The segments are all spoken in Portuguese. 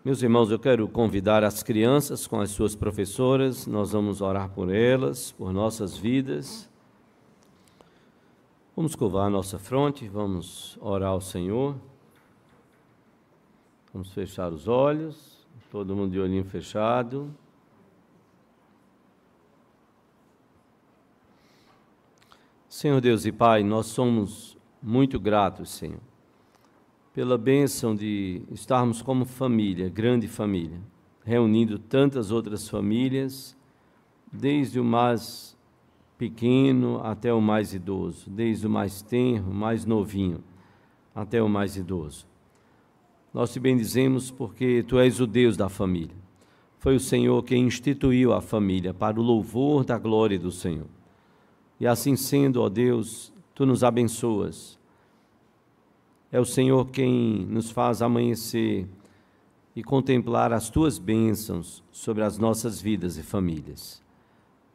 Meus irmãos, eu quero convidar as crianças com as suas professoras, nós vamos orar por elas, por nossas vidas. Vamos curvar a nossa fronte, vamos orar ao Senhor. Vamos fechar os olhos, todo mundo de olhinho fechado. Senhor Deus e Pai, nós somos muito gratos, Senhor, pela bênção de estarmos como família, grande família, reunindo tantas outras famílias, desde o mais pequeno até o mais idoso, desde o mais tenro, mais novinho, até o mais idoso. Nós te bendizemos porque Tu és o Deus da família. Foi o Senhor quem instituiu a família para o louvor da glória do Senhor. E assim sendo, ó Deus, Tu nos abençoas. É o Senhor quem nos faz amanhecer e contemplar as Tuas bênçãos sobre as nossas vidas e famílias.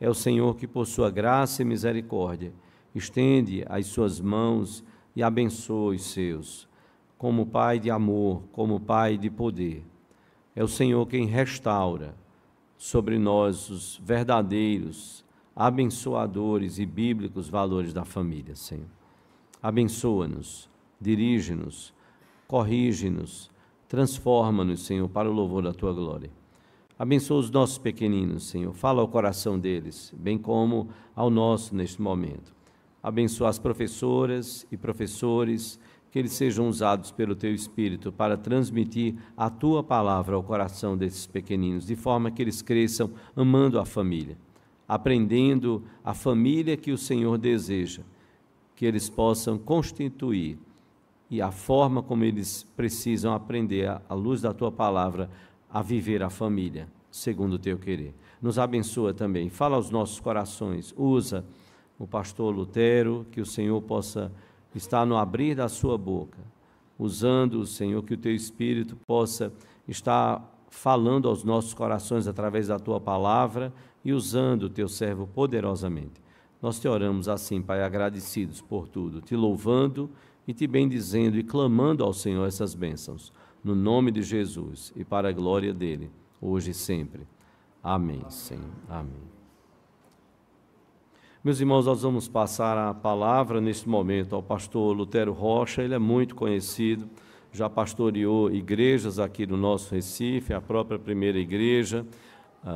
É o Senhor que, por Sua graça e misericórdia, estende as Suas mãos e abençoa os seus, como Pai de amor, como Pai de poder. É o Senhor quem restaura sobre nós os verdadeiros, abençoadores e bíblicos valores da família, Senhor. Abençoa-nos, dirige-nos, corrige-nos, transforma-nos, Senhor, para o louvor da Tua glória. Abençoa os nossos pequeninos, Senhor, fala ao coração deles, bem como ao nosso neste momento. Abençoa as professoras e professores, que eles sejam usados pelo Teu Espírito para transmitir a Tua palavra ao coração desses pequeninos, de forma que eles cresçam amando a família, aprendendo a família que o Senhor deseja, que eles possam constituir e a forma como eles precisam aprender, à luz da Tua palavra, a viver a família, segundo o Teu querer. Nos abençoa também, fala aos nossos corações, usa o pastor Lutero, que o Senhor possa estar no abrir da sua boca, usando, Senhor, que o Teu Espírito possa estar falando aos nossos corações através da Tua palavra e usando o Teu servo poderosamente. Nós Te oramos assim, Pai, agradecidos por tudo, Te louvando e Te bendizendo e clamando ao Senhor essas bênçãos, no nome de Jesus e para a glória dEle, hoje e sempre. Amém, Senhor. Amém. Meus irmãos, nós vamos passar a palavra neste momento ao pastor Lutero Rocha. Ele é muito conhecido, já pastoreou igrejas aqui no nosso Recife, a própria primeira igreja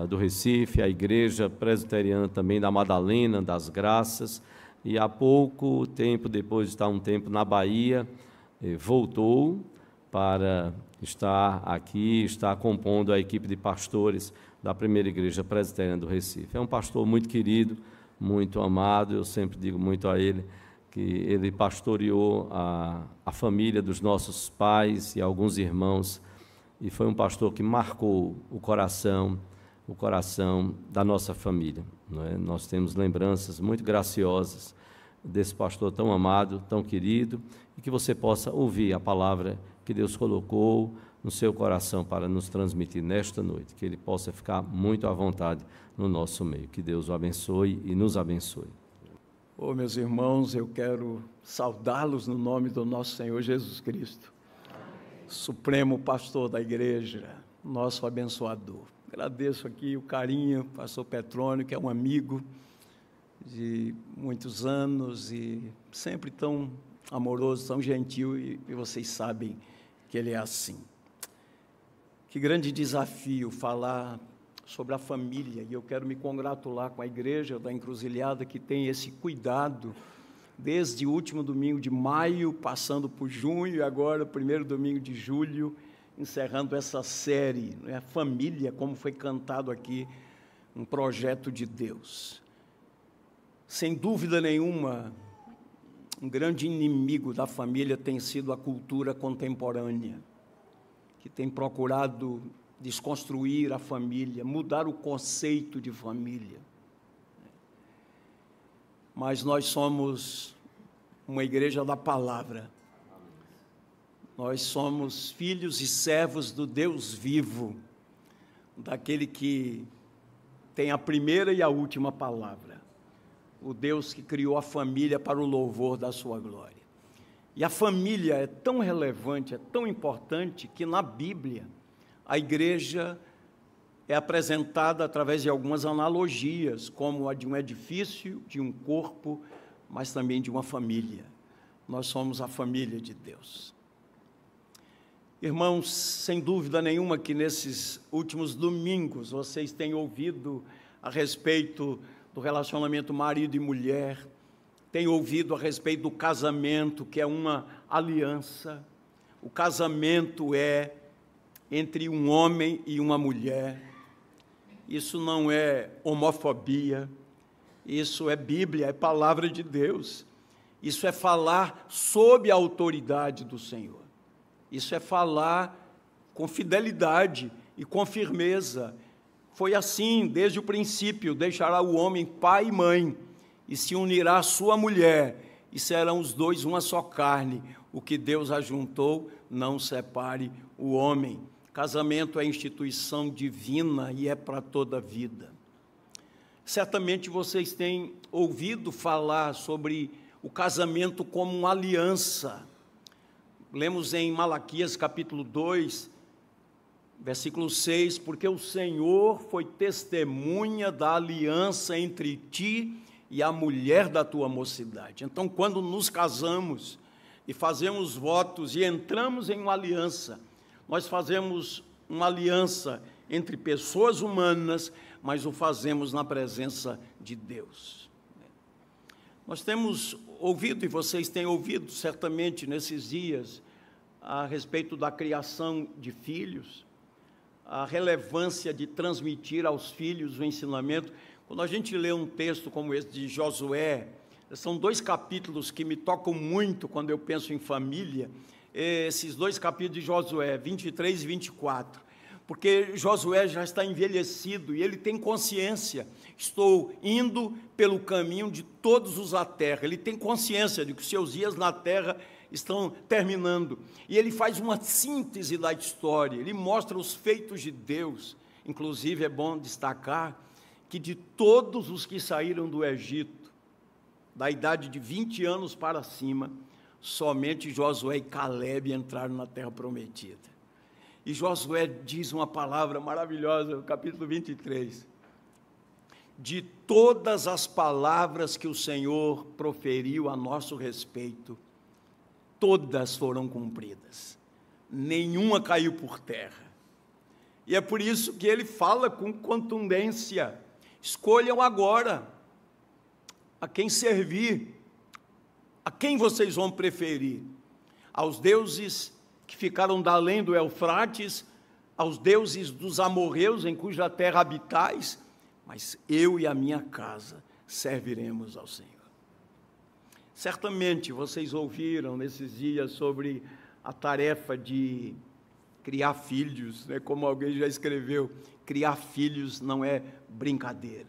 do Recife, a igreja presbiteriana também da Madalena, das Graças, e há pouco tempo, depois de estar um tempo na Bahia, voltou para estar aqui, estar compondo a equipe de pastores da primeira igreja presbiteriana do Recife. É um pastor muito querido, muito amado, eu sempre digo muito a ele, que ele pastoreou a família dos nossos pais e alguns irmãos, e foi um pastor que marcou o coração da nossa família, não é? Nós temos lembranças muito graciosas desse pastor tão amado, tão querido, e que você possa ouvir a palavra que Deus colocou no seu coração para nos transmitir nesta noite, que ele possa ficar muito à vontade no nosso meio. Que Deus o abençoe e nos abençoe. Meus irmãos, eu quero saudá-los no nome do nosso Senhor Jesus Cristo, Supremo Pastor da Igreja, nosso abençoador. Agradeço aqui o carinho, pastor Petrônio, que é um amigo de muitos anos e sempre tão amoroso, tão gentil, e vocês sabem que ele é assim. Que grande desafio falar sobre a família, e eu quero me congratular com a igreja da Encruzilhada, que tem esse cuidado, desde o último domingo de maio, passando por junho, e agora o primeiro domingo de julho, encerrando essa série, né? Família, como foi cantado aqui, um projeto de Deus. Sem dúvida nenhuma, um grande inimigo da família tem sido a cultura contemporânea, que tem procurado desconstruir a família, mudar o conceito de família. Mas nós somos uma igreja da palavra. Nós somos filhos e servos do Deus vivo, daquele que tem a primeira e a última palavra, o Deus que criou a família para o louvor da sua glória. E a família é tão relevante, é tão importante, que na Bíblia a igreja é apresentada através de algumas analogias, como a de um edifício, de um corpo, mas também de uma família. Nós somos a família de Deus. Irmãos, sem dúvida nenhuma que nesses últimos domingos vocês têm ouvido a respeito do relacionamento marido e mulher, têm ouvido a respeito do casamento, que é uma aliança. O casamento é entre um homem e uma mulher. Isso não é homofobia, isso é Bíblia, é palavra de Deus. Isso é falar sob a autoridade do Senhor. Isso é falar com fidelidade e com firmeza. Foi assim desde o princípio: deixará o homem pai e mãe, e se unirá à sua mulher, e serão os dois uma só carne. O que Deus ajuntou, não separe o homem. Casamento é instituição divina e é para toda a vida. Certamente vocês têm ouvido falar sobre o casamento como uma aliança. Lemos em Malaquias capítulo 2, versículo 6, porque o Senhor foi testemunha da aliança entre ti e a mulher da tua mocidade. Então, quando nos casamos e fazemos votos e entramos em uma aliança, nós fazemos uma aliança entre pessoas humanas, mas o fazemos na presença de Deus. Nós temos ouvido, e vocês têm ouvido certamente nesses dias, a respeito da criação de filhos, a relevância de transmitir aos filhos o ensinamento. Quando a gente lê um texto como esse de Josué, são 2 capítulos que me tocam muito quando eu penso em família, esses 2 capítulos de Josué, 23 e 24, porque Josué já está envelhecido e ele tem consciência: estou indo pelo caminho de todos os da terra. Ele tem consciência de que os seus dias na terra estão terminando, e ele faz uma síntese da história, ele mostra os feitos de Deus. Inclusive é bom destacar que de todos os que saíram do Egito, da idade de 20 anos para cima, somente Josué e Calebe entraram na terra prometida. E Josué diz uma palavra maravilhosa no capítulo 23. De todas as palavras que o Senhor proferiu a nosso respeito, todas foram cumpridas. Nenhuma caiu por terra. E é por isso que ele fala com contundência: escolham agora a quem servir. A quem vocês vão preferir? Aos deuses que ficaram da além do Eufrates, aos deuses dos amorreus em cuja terra habitais? Mas eu e a minha casa serviremos ao Senhor. Certamente vocês ouviram nesses dias sobre a tarefa de criar filhos, né? Como alguém já escreveu, criar filhos não é brincadeira.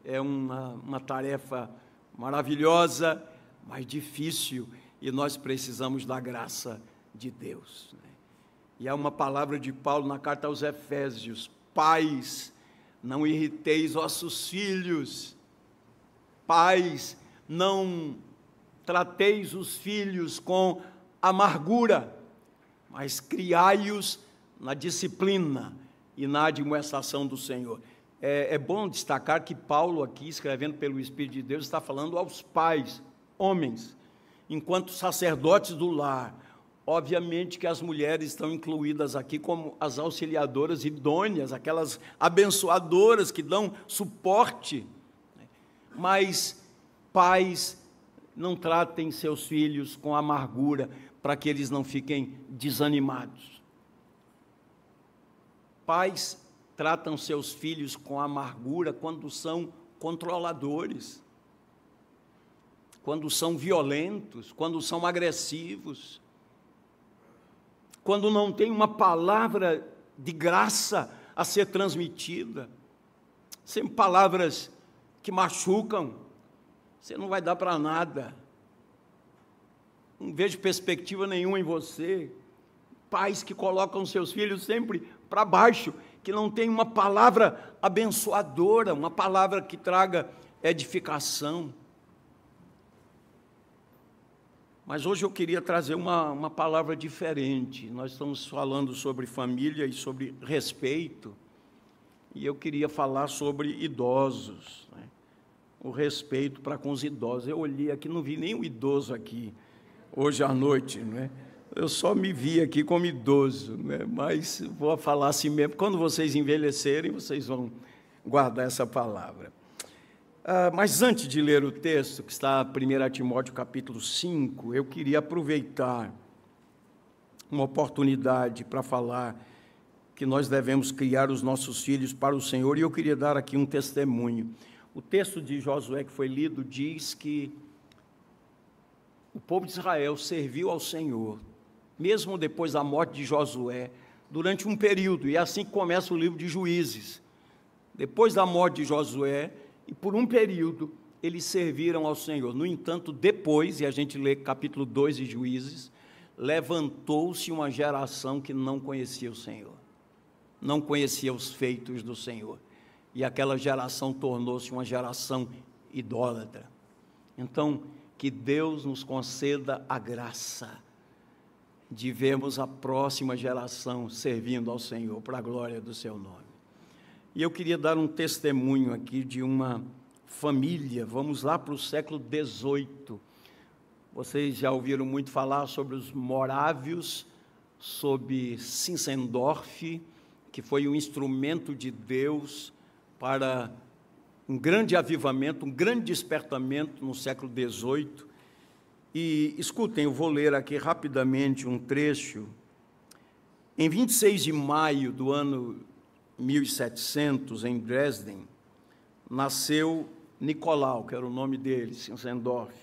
É uma tarefa maravilhosa, mas difícil, e nós precisamos da graça de Deus. E há uma palavra de Paulo na carta aos Efésios: pais, não irriteis vossos filhos. Pais, não trateis os filhos com amargura, mas criai-os na disciplina e na admoestação do Senhor. É bom destacar que Paulo aqui, escrevendo pelo Espírito de Deus, está falando aos pais, homens, enquanto sacerdotes do lar. Obviamente que as mulheres estão incluídas aqui como as auxiliadoras idôneas, aquelas abençoadoras que dão suporte. Mas pais, não tratem seus filhos com amargura, para que eles não fiquem desanimados. Pais tratam seus filhos com amargura quando são controladores, quando são violentos, quando são agressivos, quando não tem uma palavra de graça a ser transmitida, sempre palavras que machucam. Você não vai dar para nada, não vejo perspectiva nenhuma em você. Pais que colocam seus filhos sempre para baixo, que não tem uma palavra abençoadora, uma palavra que traga edificação. Mas hoje eu queria trazer uma palavra diferente. Nós estamos falando sobre família e sobre respeito, e eu queria falar sobre idosos, né? O respeito para com os idosos. Eu olhei aqui, não vi nenhum idoso aqui hoje à noite, não é? Eu só me vi aqui como idoso, né? Mas vou falar assim mesmo. Quando vocês envelhecerem, vocês vão guardar essa palavra. Mas antes de ler o texto, que está em 1 Timóteo capítulo 5, eu queria aproveitar uma oportunidade para falar que nós devemos criar os nossos filhos para o Senhor, e eu queria dar aqui um testemunho. O texto de Josué que foi lido diz que o povo de Israel serviu ao Senhor, mesmo depois da morte de Josué, durante um período, e é assim que começa o livro de Juízes. Depois da morte de Josué, e por um período, eles serviram ao Senhor. No entanto, depois, e a gente lê capítulo 2 de Juízes, levantou-se uma geração que não conhecia o Senhor, não conhecia os feitos do Senhor, e aquela geração tornou-se uma geração idólatra. Então, que Deus nos conceda a graça de vermos a próxima geração servindo ao Senhor, para a glória do seu nome. E eu queria dar um testemunho aqui de uma família. Vamos lá para o século XVIII. Vocês já ouviram muito falar sobre os morávios, sobre Zinzendorf, que foi um instrumento de Deus para um grande avivamento, um grande despertamento no século XVIII. E escutem, eu vou ler aqui rapidamente um trecho. Em 26 de maio do ano 1700, em Dresden, nasceu Nicolau, que era o nome dele, Zinzendorf.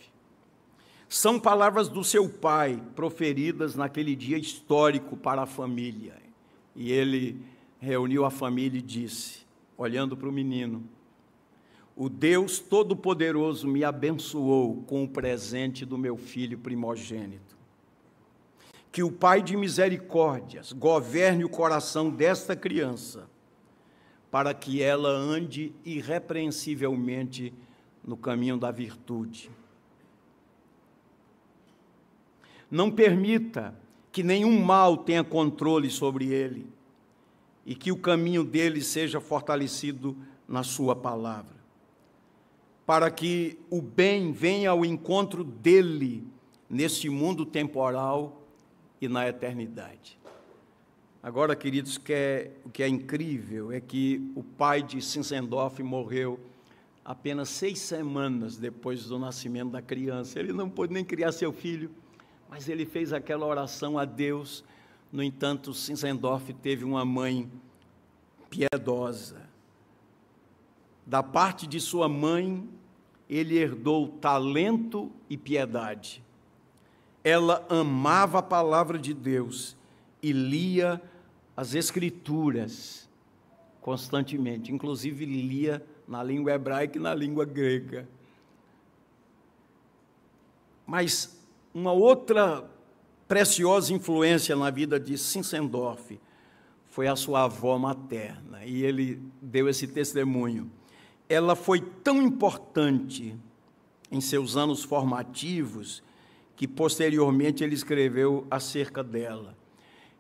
São palavras do seu pai, proferidas naquele dia histórico para a família. E ele reuniu a família e disse, olhando para o menino: o Deus Todo-Poderoso me abençoou com o presente do meu filho primogênito. Que o Pai de misericórdias governe o coração desta criança, para que ela ande irrepreensivelmente no caminho da virtude. Não permita que nenhum mal tenha controle sobre ele, e que o caminho dele seja fortalecido na sua palavra, para que o bem venha ao encontro dele neste mundo temporal e na eternidade. Agora, queridos, o que é incrível é que o pai de Zinzendorf morreu apenas 6 semanas depois do nascimento da criança. Ele não pôde nem criar seu filho, mas ele fez aquela oração a Deus. No entanto, Zinzendorf teve uma mãe piedosa. Da parte de sua mãe, ele herdou talento e piedade. Ela amava a palavra de Deus e lia as Escrituras constantemente, inclusive lia na língua hebraica e na língua grega. Mas uma outra preciosa influência na vida de Zinzendorf foi a sua avó materna, e ele deu esse testemunho. Ela foi tão importante em seus anos formativos que posteriormente ele escreveu acerca dela.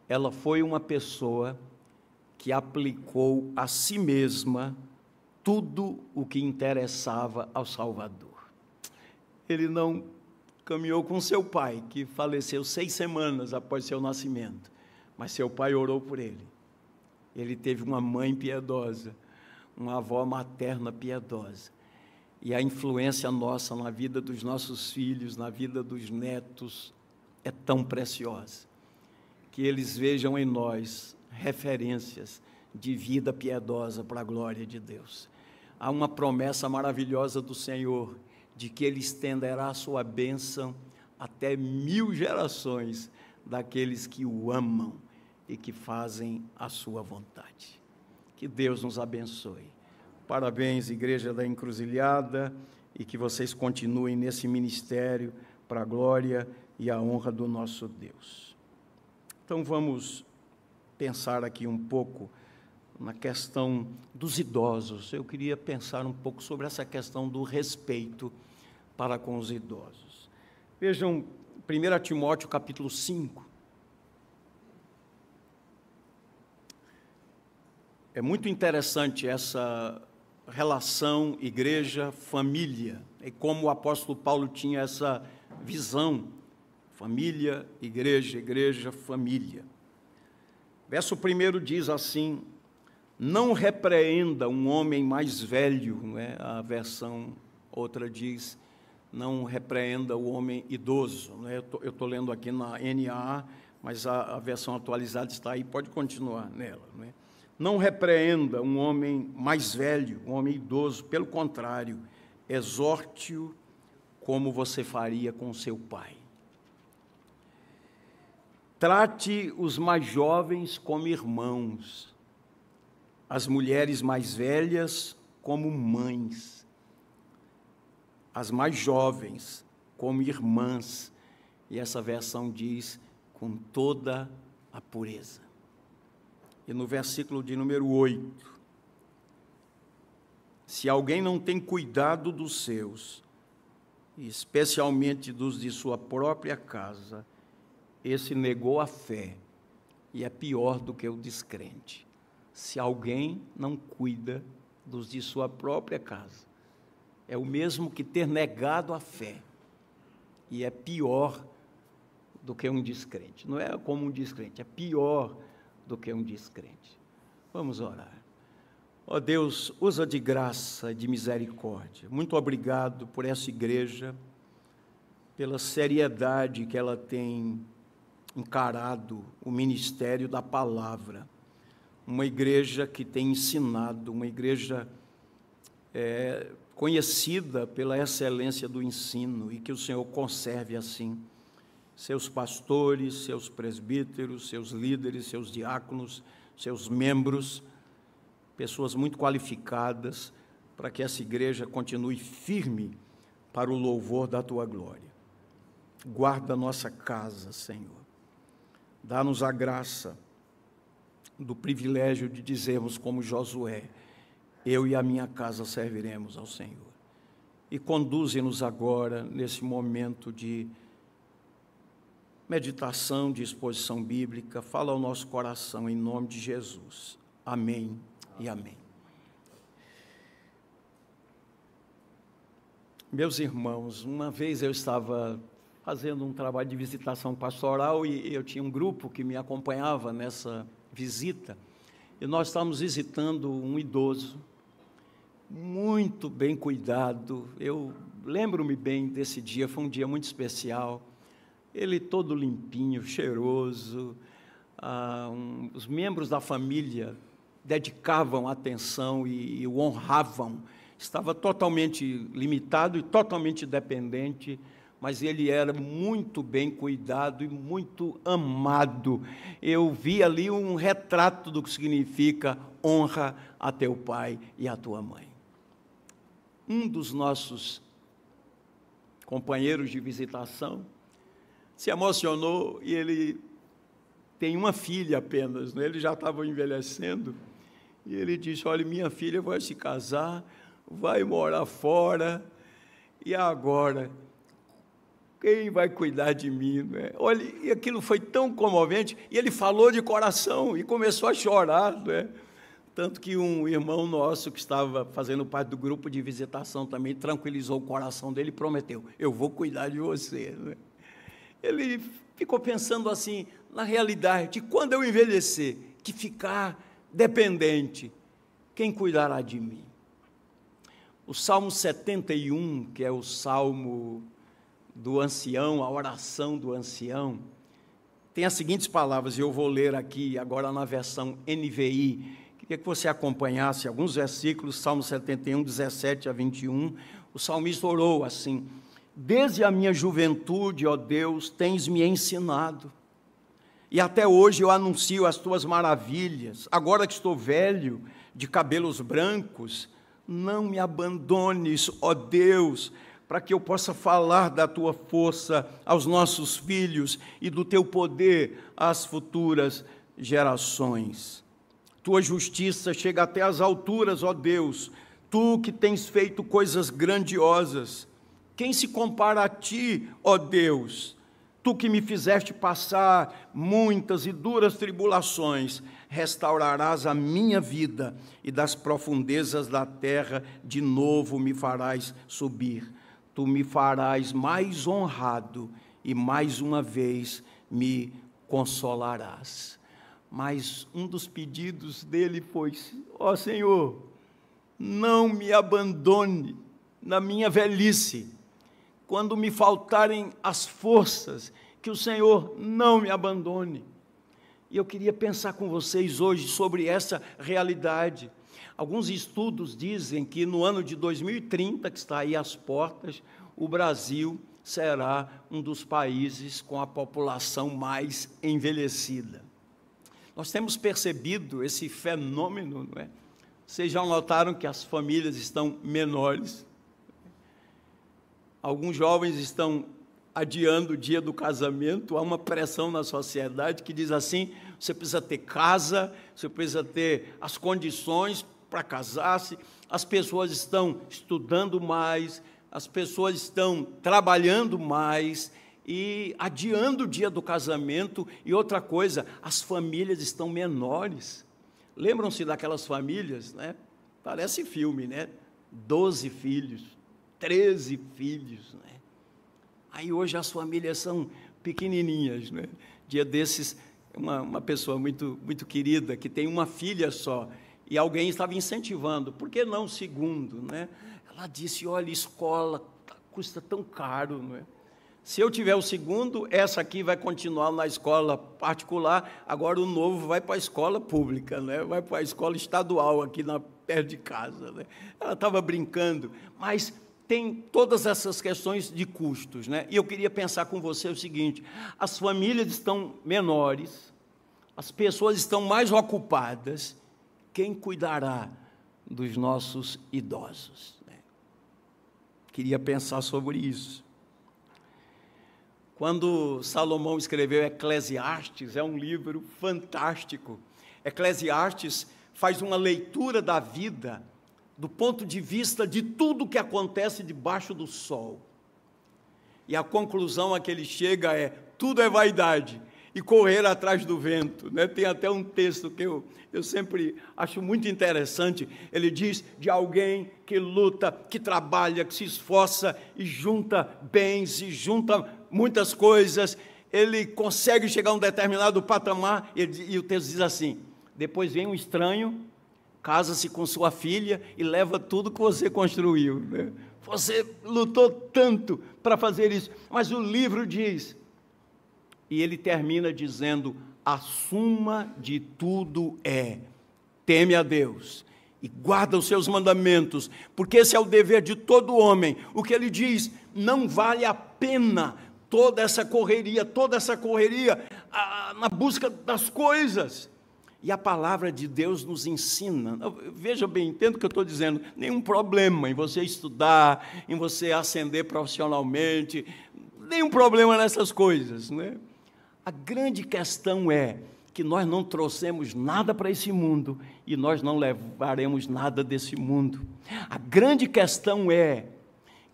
Ela foi uma pessoa que aplicou a si mesma tudo o que interessava ao Salvador. Ele não caminhou com seu pai, que faleceu 6 semanas após seu nascimento, mas seu pai orou por ele. Ele teve uma mãe piedosa, uma avó materna piedosa. E a influência nossa na vida dos nossos filhos, na vida dos netos, é tão preciosa, que eles vejam em nós referências de vida piedosa para a glória de Deus. Há uma promessa maravilhosa do Senhor, de que Ele estenderá a sua bênção até 1000 gerações daqueles que o amam e que fazem a sua vontade. Que Deus nos abençoe. Parabéns, Igreja da Encruzilhada, e que vocês continuem nesse ministério para a glória e a honra do nosso Deus. Então, vamos pensar aqui um pouco na questão dos idosos. Eu queria pensar um pouco sobre essa questão do respeito para com os idosos. Vejam, 1 Timóteo capítulo 5. É muito interessante essa relação igreja-família, e como o apóstolo Paulo tinha essa visão, família, igreja, igreja, família. Verso 1 diz assim: não repreenda um homem mais velho, não é? A versão outra diz, não repreenda o homem idoso, não é? Eu estou lendo aqui na NA, mas a versão atualizada está aí, pode continuar nela, não é? Não repreenda um homem mais velho, um homem idoso, pelo contrário, exorte-o como você faria com seu pai. Trate os mais jovens como irmãos, as mulheres mais velhas como mães, as mais jovens como irmãs, e essa versão diz, com toda a pureza. E no versículo de número 8, se alguém não tem cuidado dos seus, especialmente dos de sua própria casa, esse negou a fé e é pior do que o descrente. Se alguém não cuida dos de sua própria casa, é o mesmo que ter negado a fé e é pior do que um descrente. Não é como um descrente, é pior do que um descrente. Vamos orar. Ó Deus, usa de graça e de misericórdia. Muito obrigado por essa igreja, pela seriedade que ela tem encarado o ministério da palavra. Uma igreja que tem ensinado, uma igreja conhecida pela excelência do ensino, e que o Senhor conserve assim seus pastores, seus presbíteros, seus líderes, seus diáconos, seus membros, pessoas muito qualificadas, para que essa igreja continue firme para o louvor da Tua glória. Guarda a nossa casa, Senhor. Dá-nos a graça do privilégio de dizermos como Josué: eu e a minha casa serviremos ao Senhor. E conduze-nos agora nesse momento de meditação, de exposição bíblica. Fala ao nosso coração em nome de Jesus. Amém e amém. Meus irmãos, uma vez eu estava fazendo um trabalho de visitação pastoral e eu tinha um grupo que me acompanhava nessa visita, e nós estávamos visitando um idoso, muito bem cuidado. Eu lembro-me bem desse dia, foi um dia muito especial. Ele todo limpinho, cheiroso, os membros da família dedicavam atenção e o honravam. Estava totalmente limitado e totalmente dependente, mas ele era muito bem cuidado e muito amado. Eu vi ali um retrato do que significa honra a teu pai e a tua mãe. Um dos nossos companheiros de visitação se emocionou, e ele tem uma filha apenas, né? Ele já estava envelhecendo, e ele disse: olha, minha filha vai se casar, vai morar fora, e agora, quem vai cuidar de mim? Né? Olha, e aquilo foi tão comovente, e ele falou de coração, e começou a chorar, né? Tanto que um irmão nosso, que estava fazendo parte do grupo de visitação, também tranquilizou o coração dele e prometeu: eu vou cuidar de você, né? Ele ficou pensando assim, na realidade, quando eu envelhecer, que ficar dependente, quem cuidará de mim? O Salmo 71, que é o Salmo do ancião, a oração do ancião, tem as seguintes palavras, e eu vou ler aqui agora na versão NVI. Queria que você acompanhasse alguns versículos, Salmo 71, 17 a 21. O salmista orou assim: desde a minha juventude, ó Deus, tens me ensinado, e até hoje eu anuncio as tuas maravilhas. Agora que estou velho, de cabelos brancos, não me abandones, ó Deus, para que eu possa falar da tua força aos nossos filhos e do teu poder às futuras gerações. Tua justiça chega até as alturas, ó Deus, tu que tens feito coisas grandiosas. Quem se compara a ti, ó Deus? Tu que me fizeste passar muitas e duras tribulações, restaurarás a minha vida e das profundezas da terra de novo me farás subir. Tu me farás mais honrado e mais uma vez me consolarás. Mas um dos pedidos dele foi: ó Senhor, não me abandone na minha velhice, quando me faltarem as forças, que o Senhor não me abandone. E eu queria pensar com vocês hoje sobre essa realidade. Alguns estudos dizem que no ano de 2030, que está aí às portas, o Brasil será um dos países com a população mais envelhecida. Nós temos percebido esse fenômeno, não é? Vocês já notaram que as famílias estão menores? Alguns jovens estão adiando o dia do casamento. Há uma pressão na sociedade que diz assim: você precisa ter casa, você precisa ter as condições para casar-se. As pessoas estão estudando mais, as pessoas estão trabalhando mais e adiando o dia do casamento. E outra coisa, as famílias estão menores. Lembram-se daquelas famílias, né? Parece filme, né? 12 filhos, 13 filhos, né? Aí hoje as famílias são pequenininhas, né? Dia desses, uma pessoa muito querida, que tem uma filha só, e alguém estava incentivando: por que não segundo, né? Ela disse: olha, escola custa tão caro, não é? Se eu tiver o segundo, essa aqui vai continuar na escola particular, agora o novo vai para a escola pública, né? Vai para a escola estadual aqui perto de casa, né? Ela estava brincando, mas tem todas essas questões de custos, né? E eu queria pensar com você o seguinte: as famílias estão menores, as pessoas estão mais ocupadas, quem cuidará dos nossos idosos, né? Queria pensar sobre isso. Quando Salomão escreveu Eclesiastes, é um livro fantástico. Eclesiastes faz uma leitura da vida do ponto de vista de tudo que acontece debaixo do sol. E a conclusão a que ele chega é: tudo é vaidade e correr atrás do vento, né? Tem até um texto que eu sempre acho muito interessante. Ele diz de alguém que luta, que trabalha, que se esforça e junta bens, e junta muitas coisas. Ele consegue chegar a um determinado patamar, e o texto diz assim: depois vem um estranho, casa-se com sua filha e leva tudo que você construiu, né? Você lutou tanto para fazer isso. Mas o livro diz, e ele termina dizendo: a suma de tudo é: teme a Deus e guarda os seus mandamentos, porque esse é o dever de todo homem. O que ele diz: não vale a pena toda essa correria na busca das coisas. E a palavra de Deus nos ensina, veja bem, entendo o que eu estou dizendo, nenhum problema em você estudar, em você ascender profissionalmente, nenhum problema nessas coisas, né? A grande questão é que nós não trouxemos nada para esse mundo e nós não levaremos nada desse mundo. A grande questão é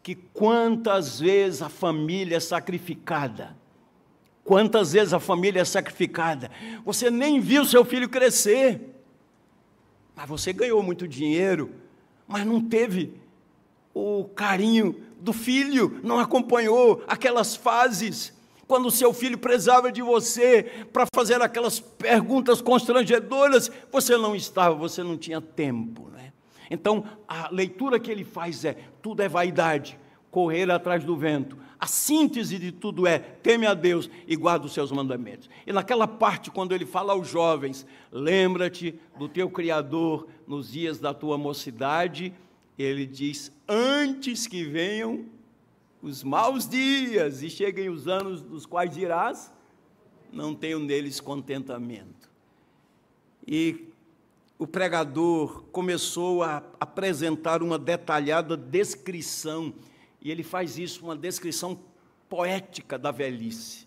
que quantas vezes a família é sacrificada, você nem viu seu filho crescer, mas você ganhou muito dinheiro, mas não teve o carinho do filho, não acompanhou aquelas fases, quando o seu filho precisava de você para fazer aquelas perguntas constrangedoras, você não estava, você não tinha tempo, né? Então, a leitura que ele faz é: tudo é vaidade, correr atrás do vento. A síntese de tudo é: teme a Deus e guarda os seus mandamentos. E naquela parte, quando ele fala aos jovens: lembra-te do teu Criador nos dias da tua mocidade, ele diz: antes que venham os maus dias e cheguem os anos dos quais dirás: não tenho neles contentamento. E o pregador começou a apresentar uma detalhada descrição, e ele faz isso, uma descrição poética da velhice.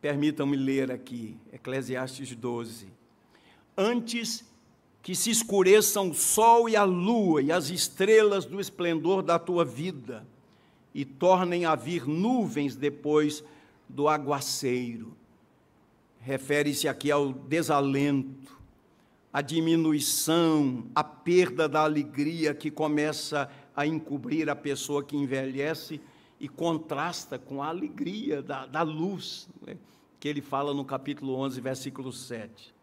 Permitam-me ler aqui, Eclesiastes 12. Antes que se escureçam o sol e a lua e as estrelas do esplendor da tua vida, e tornem a vir nuvens depois do aguaceiro. Refere-se aqui ao desalento, à diminuição, à perda da alegria que começa a encobrir a pessoa que envelhece e contrasta com a alegria da luz, né, que ele fala no capítulo 11, versículo 7.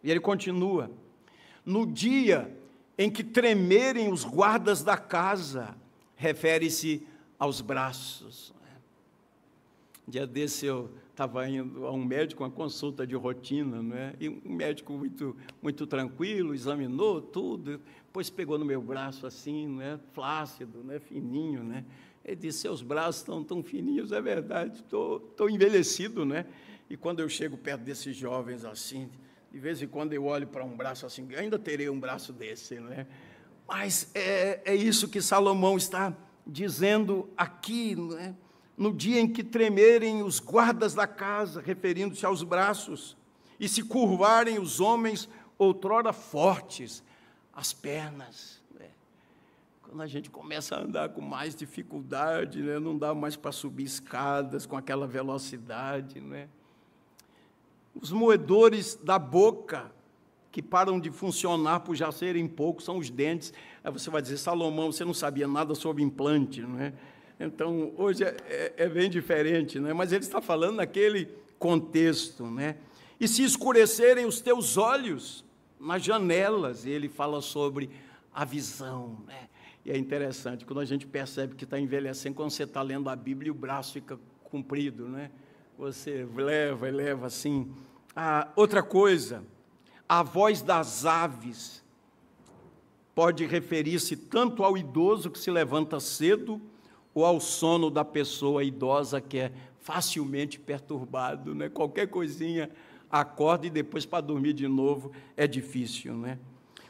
E ele continua: no dia em que tremerem os guardas da casa, refere-se aos braços. Um dia desse eu estava indo a um médico, uma consulta de rotina, não é? E um médico muito tranquilo, examinou tudo, depois pegou no meu braço assim, não é? Flácido, né? Fininho, né? Ele disse: seus braços estão tão fininhos, é verdade, estou envelhecido, né? E quando eu chego perto desses jovens assim, de vez em quando eu olho para um braço assim, ainda terei um braço desse, não é? Mas é isso que Salomão está dizendo aqui, não é? No dia em que tremerem os guardas da casa, referindo-se aos braços, e se curvarem os homens outrora fortes, as pernas. Né? Quando a gente começa a andar com mais dificuldade, né? Não dá mais para subir escadas com aquela velocidade. Né? Os moedores da boca, que param de funcionar por já serem poucos, são os dentes. Aí você vai dizer: Salomão, você não sabia nada sobre implante, não é? Então, hoje é bem diferente, né? Mas ele está falando naquele contexto, né? E se escurecerem os teus olhos nas janelas, ele fala sobre a visão, né? E é interessante, quando a gente percebe que está envelhecendo, quando você está lendo a Bíblia e o braço fica comprido, né? Você leva assim. Outra coisa, a voz das aves pode referir-se tanto ao idoso que se levanta cedo, ou ao sono da pessoa idosa que é facilmente perturbado, né? Qualquer coisinha acorda e depois para dormir de novo é difícil, né?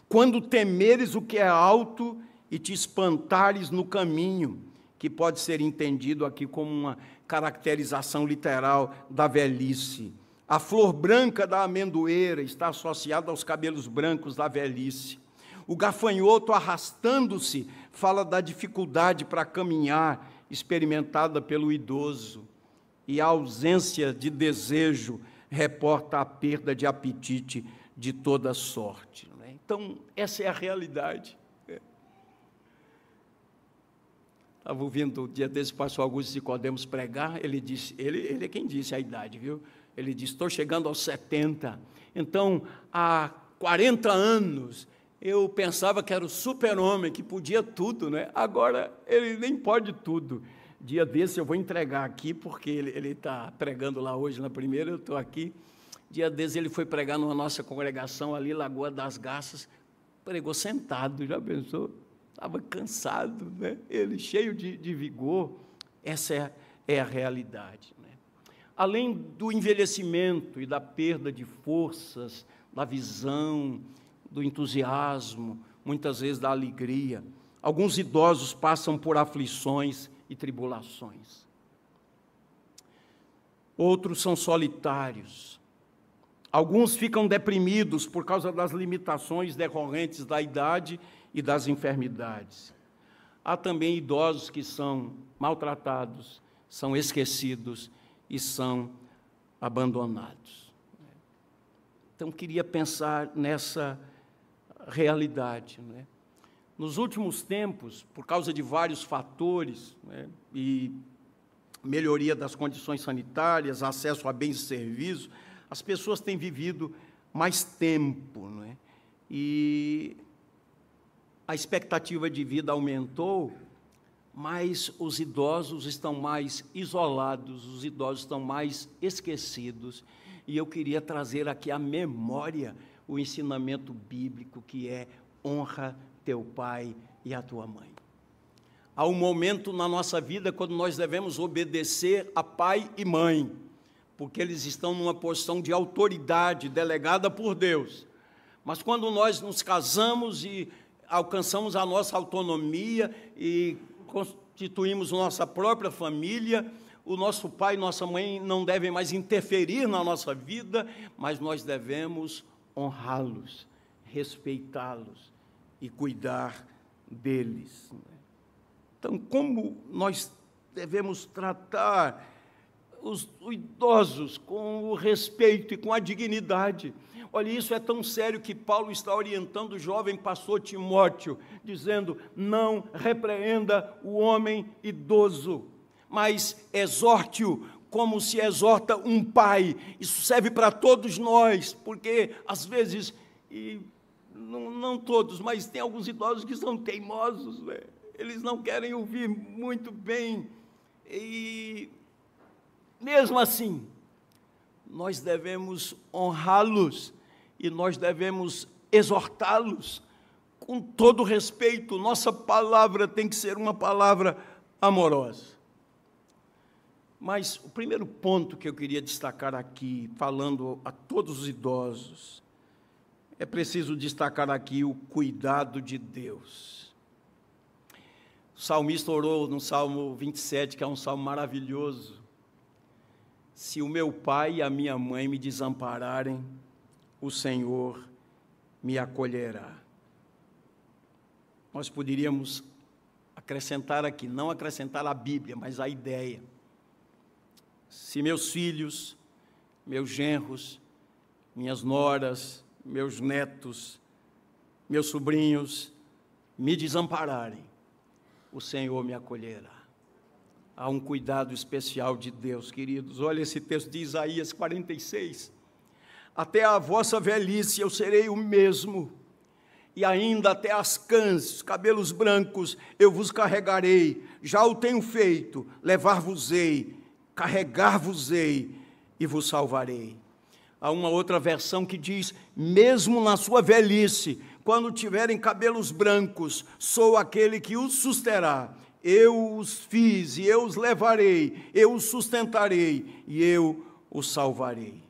Quando temeres o que é alto e te espantares no caminho, que pode ser entendido aqui como uma caracterização literal da velhice. A flor branca da amendoeira está associada aos cabelos brancos da velhice. O gafanhoto arrastando-se fala da dificuldade para caminhar experimentada pelo idoso. E a ausência de desejo reporta a perda de apetite de toda sorte. Então, essa é a realidade. Estava ouvindo o dia desse o pastor Augusto Nicodemos pregar, ele disse, ele é quem disse a idade, viu? Ele disse: estou chegando aos 70. Então, há 40 anos, eu pensava que era o super-homem, que podia tudo, né? Agora, ele nem pode tudo. Dia desse eu vou entregar aqui, porque ele está pregando lá hoje na primeira, eu estou aqui. Dia desse ele foi pregar numa nossa congregação ali, Lagoa das Garças, pregou sentado, já pensou? Estava cansado, né? Ele cheio de vigor. Essa é a realidade, né? Além do envelhecimento e da perda de forças, da visão, do entusiasmo, muitas vezes da alegria, alguns idosos passam por aflições e tribulações. Outros são solitários. Alguns ficam deprimidos por causa das limitações decorrentes da idade e das enfermidades. Há também idosos que são maltratados, são esquecidos e são abandonados. Então, queria pensar nessa realidade, né? Nos últimos tempos, por causa de vários fatores, né, e melhoria das condições sanitárias, acesso a bens e serviços, as pessoas têm vivido mais tempo, né? E a expectativa de vida aumentou, mas os idosos estão mais isolados, os idosos estão mais esquecidos. E eu queria trazer aqui à memória o ensinamento bíblico, que é: honra teu pai e a tua mãe. Há um momento na nossa vida quando nós devemos obedecer a pai e mãe, porque eles estão numa posição de autoridade delegada por Deus. Mas quando nós nos casamos e alcançamos a nossa autonomia e constituímos nossa própria família, o nosso pai e nossa mãe não devem mais interferir na nossa vida, mas nós devemos honrá-los, respeitá-los e cuidar deles. Então, como nós devemos tratar os idosos com o respeito e com a dignidade. Olha, isso é tão sério que Paulo está orientando o jovem pastor Timóteo, dizendo: não repreenda o homem idoso, mas exorte-o como se exorta um pai. Isso serve para todos nós, porque às vezes, e não todos, mas tem alguns idosos que são teimosos, né? Eles não querem ouvir muito bem, e mesmo assim, nós devemos honrá-los e nós devemos exortá-los com todo respeito. Nossa palavra tem que ser uma palavra amorosa. Mas o primeiro ponto que eu queria destacar aqui, falando a todos os idosos, é preciso destacar aqui o cuidado de Deus. O salmista orou no Salmo 27, que é um salmo maravilhoso: se o meu pai e a minha mãe me desampararem, o Senhor me acolherá. Nós poderíamos acrescentar aqui, não acrescentar a Bíblia, mas a ideia. Se meus filhos, meus genros, minhas noras, meus netos, meus sobrinhos me desampararem, o Senhor me acolherá. Há um cuidado especial de Deus, queridos. Olha esse texto de Isaías 46. Até a vossa velhice eu serei o mesmo, e ainda até as cãs, os cabelos brancos, eu vos carregarei. Já o tenho feito, levar-vos-ei, carregar-vos-ei e vos salvarei. Há uma outra versão que diz: mesmo na sua velhice, quando tiverem cabelos brancos, sou aquele que os susterá. Eu os fiz e eu os levarei, eu os sustentarei e eu os salvarei.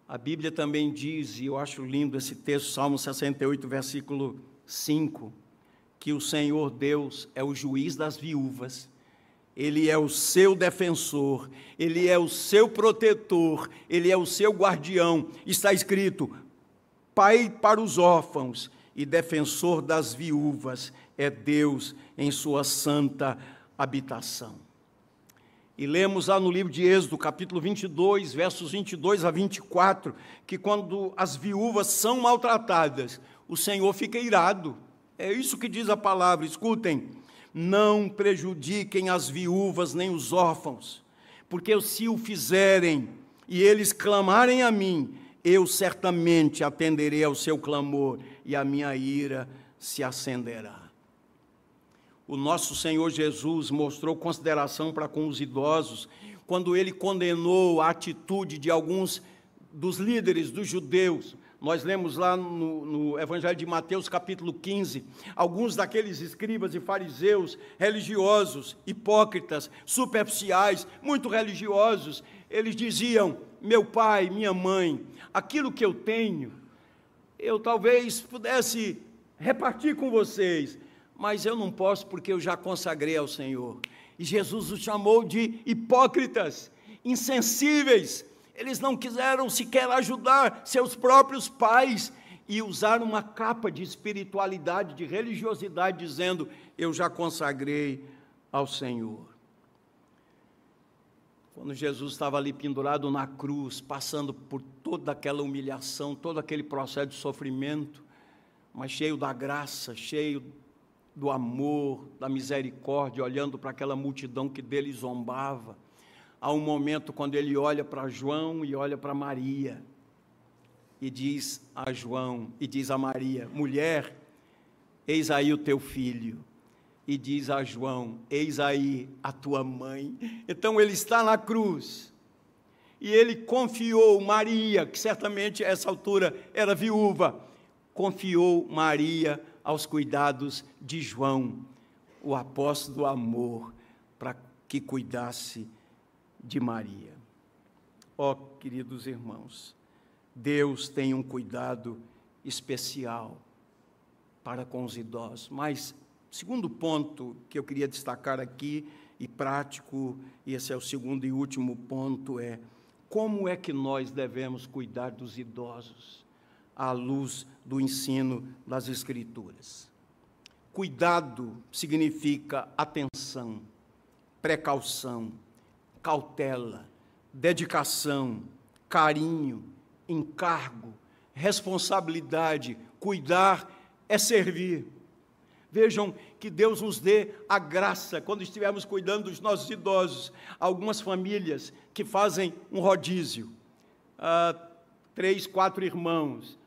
A Bíblia também diz, e eu acho lindo esse texto, Salmo 68, versículo 5, que o Senhor Deus é o juiz das viúvas, Ele é o seu defensor, Ele é o seu protetor, Ele é o seu guardião. Está escrito: Pai para os órfãos e defensor das viúvas é Deus em sua santa habitação. E lemos lá no livro de Êxodo, capítulo 22, versos 22 a 24, que quando as viúvas são maltratadas, o Senhor fica irado. É isso que diz a palavra, escutem: não prejudiquem as viúvas nem os órfãos, porque se o fizerem e eles clamarem a mim, eu certamente atenderei ao seu clamor e a minha ira se acenderá. O nosso Senhor Jesus mostrou consideração para com os idosos quando ele condenou a atitude de alguns dos líderes dos judeus. Nós lemos lá no Evangelho de Mateus, capítulo 15, alguns daqueles escribas e fariseus religiosos, hipócritas, superficiais, muito religiosos. Eles diziam: meu pai, minha mãe, aquilo que eu tenho, eu talvez pudesse repartir com vocês, mas eu não posso porque eu já consagrei ao Senhor. E Jesus os chamou de hipócritas, insensíveis. Eles não quiseram sequer ajudar seus próprios pais e usaram uma capa de espiritualidade, de religiosidade, dizendo: eu já consagrei ao Senhor. Quando Jesus estava ali pendurado na cruz, passando por toda aquela humilhação, todo aquele processo de sofrimento, mas cheio da graça, cheio do amor, da misericórdia, olhando para aquela multidão que dele zombava, há um momento quando ele olha para João e olha para Maria, e diz a João, e diz a Maria: mulher, eis aí o teu filho. E diz a João: eis aí a tua mãe. Então ele está na cruz, e ele confiou Maria, que certamente a essa altura era viúva, confiou Maria aos cuidados de João, o apóstolo do amor, para que cuidasse de Maria. Ó, queridos irmãos, Deus tem um cuidado especial para com os idosos. Mas, segundo ponto que eu queria destacar aqui, e prático, e esse é o segundo e último ponto, é: como é que nós devemos cuidar dos idosos à luz do ensino das Escrituras? Cuidado significa atenção, precaução, cautela, dedicação, carinho, encargo, responsabilidade. Cuidar é servir. Vejam que Deus nos dê a graça, quando estivermos cuidando dos nossos idosos. Algumas famílias que fazem um rodízio, 3, 4 irmãos,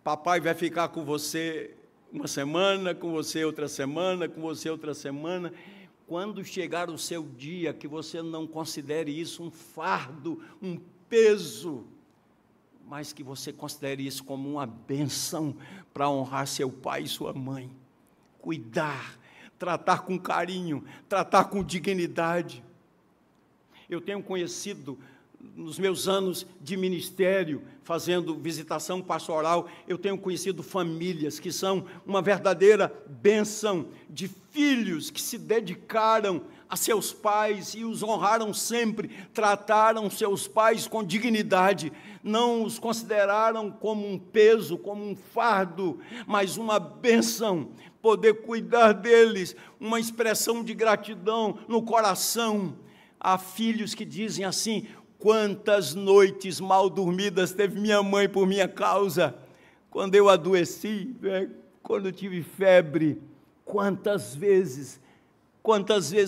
papai vai ficar com você uma semana, com você outra semana, com você outra semana. Quando chegar o seu dia, que você não considere isso um fardo, um peso, mas que você considere isso como uma bênção para honrar seu pai e sua mãe. Cuidar, tratar com carinho, tratar com dignidade. Eu tenho conhecido, nos meus anos de ministério, fazendo visitação pastoral, eu tenho conhecido famílias que são uma verdadeira bênção, de filhos que se dedicaram a seus pais e os honraram sempre, trataram seus pais com dignidade, não os consideraram como um peso, como um fardo, mas uma bênção, poder cuidar deles, uma expressão de gratidão no coração. Há filhos que dizem assim: quantas noites mal dormidas teve minha mãe por minha causa, quando eu adoeci, quando eu tive febre, quantas vezes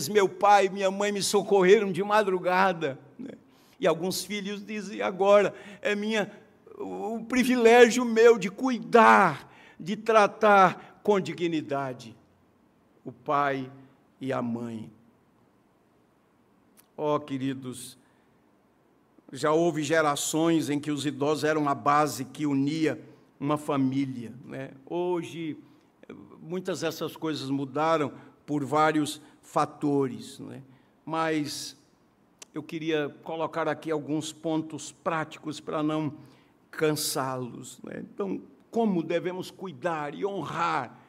meu pai e minha mãe me socorreram de madrugada, né? E alguns filhos dizem agora, o privilégio meu de cuidar, de tratar com dignidade o pai e a mãe. Ó, queridos, já houve gerações em que os idosos eram a base que unia uma família, né? Hoje, muitas dessas coisas mudaram por vários fatores, né? Mas eu queria colocar aqui alguns pontos práticos para não cansá-los, né? Então, como devemos cuidar e honrar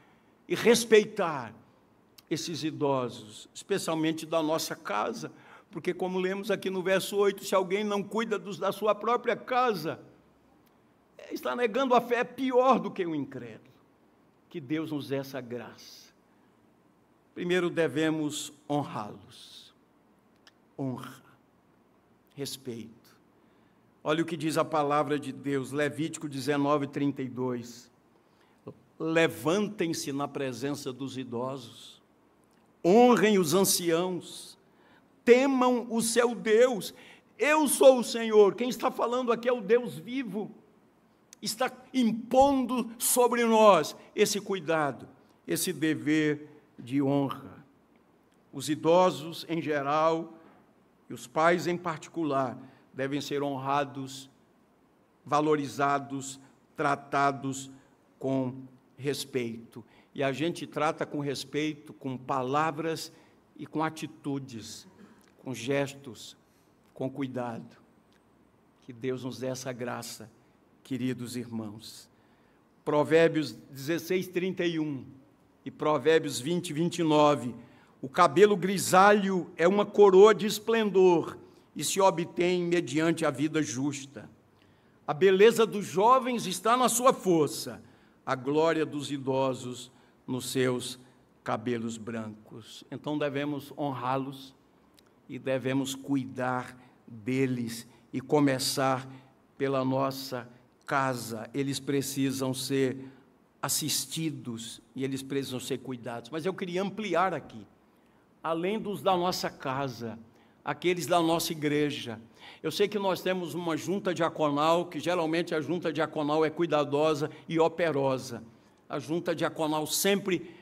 e respeitar esses idosos, especialmente da nossa casa, porque, como lemos aqui no verso 8, se alguém não cuida da sua própria casa, está negando a fé, é pior do que o incrédulo. Que Deus nos dê essa graça. Primeiro, devemos honrá-los. Honra, respeito. Olha o que diz a palavra de Deus, Levítico 19:32. Levantem-se na presença dos idosos, honrem os anciãos, temam o seu Deus. Eu sou o Senhor. Quem está falando aqui é o Deus vivo. Está impondo sobre nós esse cuidado, esse dever de honra. Os idosos em geral e os pais em particular devem ser honrados, valorizados, tratados com respeito. E a gente trata com respeito, com palavras e com atitudes, com gestos, com cuidado. Que Deus nos dê essa graça, queridos irmãos. Provérbios 16:31 e Provérbios 20:29. O cabelo grisalho é uma coroa de esplendor e se obtém mediante a vida justa. A beleza dos jovens está na sua força, a glória dos idosos nos seus cabelos brancos. Então devemos honrá-los e devemos cuidar deles e começar pela nossa casa. Eles precisam ser assistidos e eles precisam ser cuidados. Mas eu queria ampliar aqui, além dos da nossa casa, aqueles da nossa igreja. Eu sei que nós temos uma junta diaconal, que geralmente a junta diaconal é cuidadosa e operosa. A junta diaconal sempre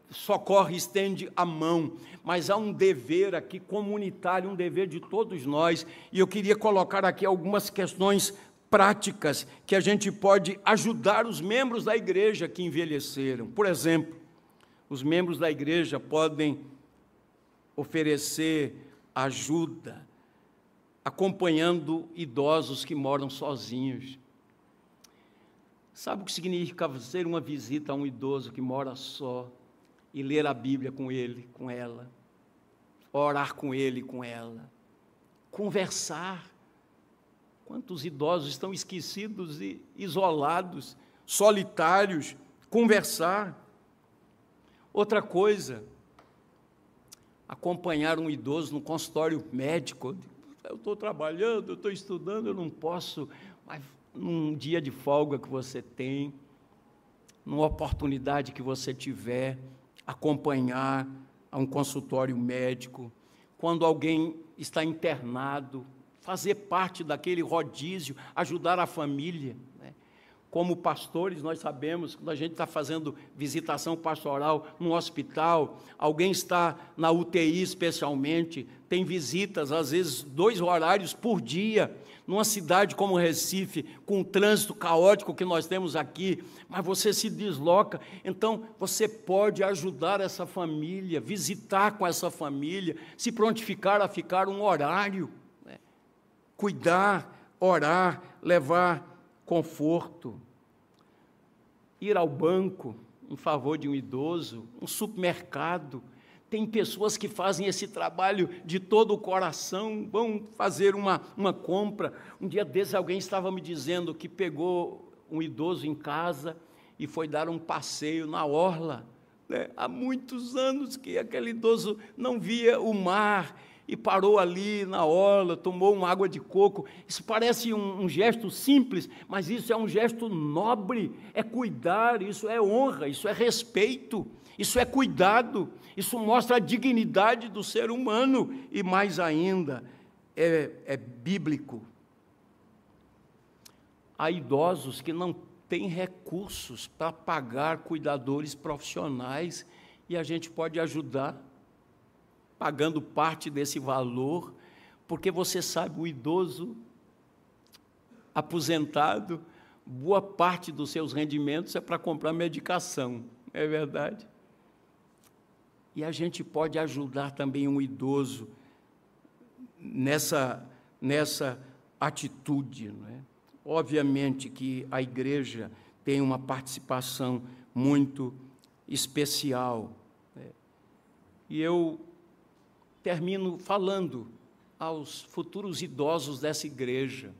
socorre, estende a mão, mas há um dever aqui comunitário, um dever de todos nós, e eu queria colocar aqui algumas questões práticas que a gente pode ajudar os membros da igreja que envelheceram. Por exemplo, os membros da igreja podem oferecer ajuda, acompanhando idosos que moram sozinhos. Sabe o que significa fazer uma visita a um idoso que mora só e ler a Bíblia com ele, com ela, orar com ele, com ela, conversar? Quantos idosos estão esquecidos e isolados, solitários? Conversar. Outra coisa, acompanhar um idoso no consultório médico. Eu estou trabalhando, eu estou estudando, eu não posso, mas num dia de folga que você tem, numa oportunidade que você tiver, acompanhar a um consultório médico, quando alguém está internado, fazer parte daquele rodízio, ajudar a família, né? Como pastores, nós sabemos, quando a gente está fazendo visitação pastoral no hospital, alguém está na UTI especialmente, tem visitas, às vezes 2 horários por dia, numa cidade como Recife, com o trânsito caótico que nós temos aqui, mas você se desloca, então você pode ajudar essa família, visitar com essa família, se prontificar a ficar um horário, né? Cuidar, orar, levar conforto, ir ao banco em favor de um idoso, um supermercado. Tem pessoas que fazem esse trabalho de todo o coração, vão fazer uma compra. Um dia desses alguém estava me dizendo que pegou um idoso em casa e foi dar um passeio na orla, né? Há muitos anos que aquele idoso não via o mar, e parou ali na orla, tomou uma água de coco. Isso parece um gesto simples, mas isso é um gesto nobre, é cuidar, isso é honra, isso é respeito, isso é cuidado, isso mostra a dignidade do ser humano, e mais ainda, é bíblico. Há idosos que não têm recursos para pagar cuidadores profissionais, e a gente pode ajudar, pagando parte desse valor, porque você sabe, o idoso aposentado, boa parte dos seus rendimentos é para comprar medicação, não é verdade? E a gente pode ajudar também um idoso nessa atitude, não é? Obviamente que a igreja tem uma participação muito especial, né? E eu termino falando aos futuros idosos dessa igreja,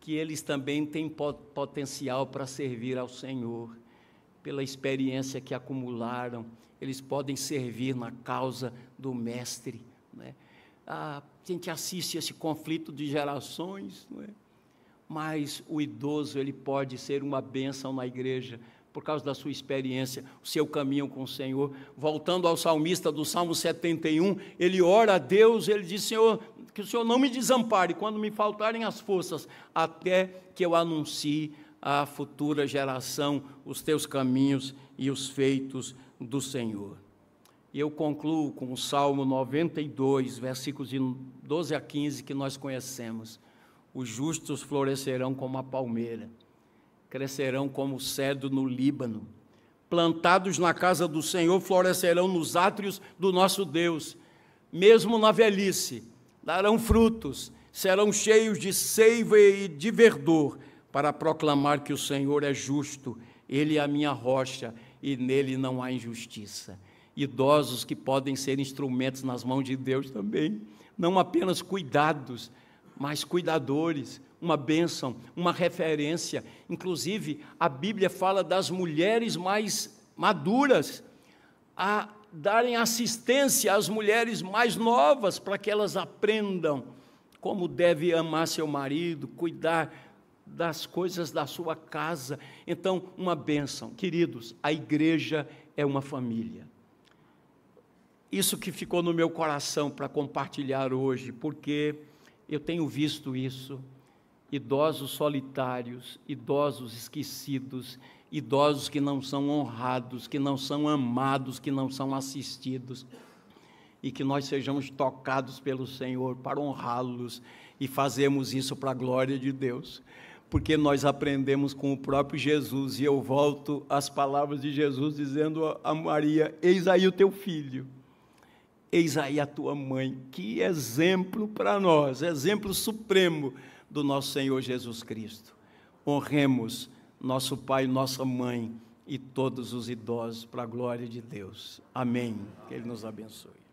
que eles também têm potencial para servir ao Senhor, pela experiência que acumularam, eles podem servir na causa do Mestre, né? A gente assiste esse conflito de gerações, não é? Mas o idoso, ele pode ser uma bênção na igreja, por causa da sua experiência, o seu caminho com o Senhor. Voltando ao salmista do Salmo 71, ele ora a Deus, ele diz: Senhor, que o Senhor não me desampare quando me faltarem as forças, até que eu anuncie à futura geração os teus caminhos e os feitos do Senhor. E eu concluo com o Salmo 92, versículos de 12 a 15, que nós conhecemos. Os justos florescerão como a palmeira, crescerão como o cedro no Líbano, plantados na casa do Senhor, florescerão nos átrios do nosso Deus, mesmo na velhice, darão frutos, serão cheios de seiva e de verdor, para proclamar que o Senhor é justo, Ele é a minha rocha, e nele não há injustiça. Idosos que podem ser instrumentos nas mãos de Deus também, não apenas cuidados, mas cuidadores, uma bênção, uma referência. Inclusive, a Bíblia fala das mulheres mais maduras a darem assistência às mulheres mais novas, para que elas aprendam como deve amar seu marido, cuidar das coisas da sua casa. Então, uma bênção. Queridos, a igreja é uma família. Isso que ficou no meu coração para compartilhar hoje, porque eu tenho visto isso. Idosos solitários, idosos esquecidos, idosos que não são honrados, que não são amados, que não são assistidos, e que nós sejamos tocados pelo Senhor para honrá-los, e fazemos isso para a glória de Deus, porque nós aprendemos com o próprio Jesus, e eu volto às palavras de Jesus, dizendo a Maria: eis aí o teu filho, eis aí a tua mãe. Que exemplo para nós, exemplo supremo do nosso Senhor Jesus Cristo. Honremos nosso pai, nossa mãe e todos os idosos para a glória de Deus. Amém. Que Ele nos abençoe.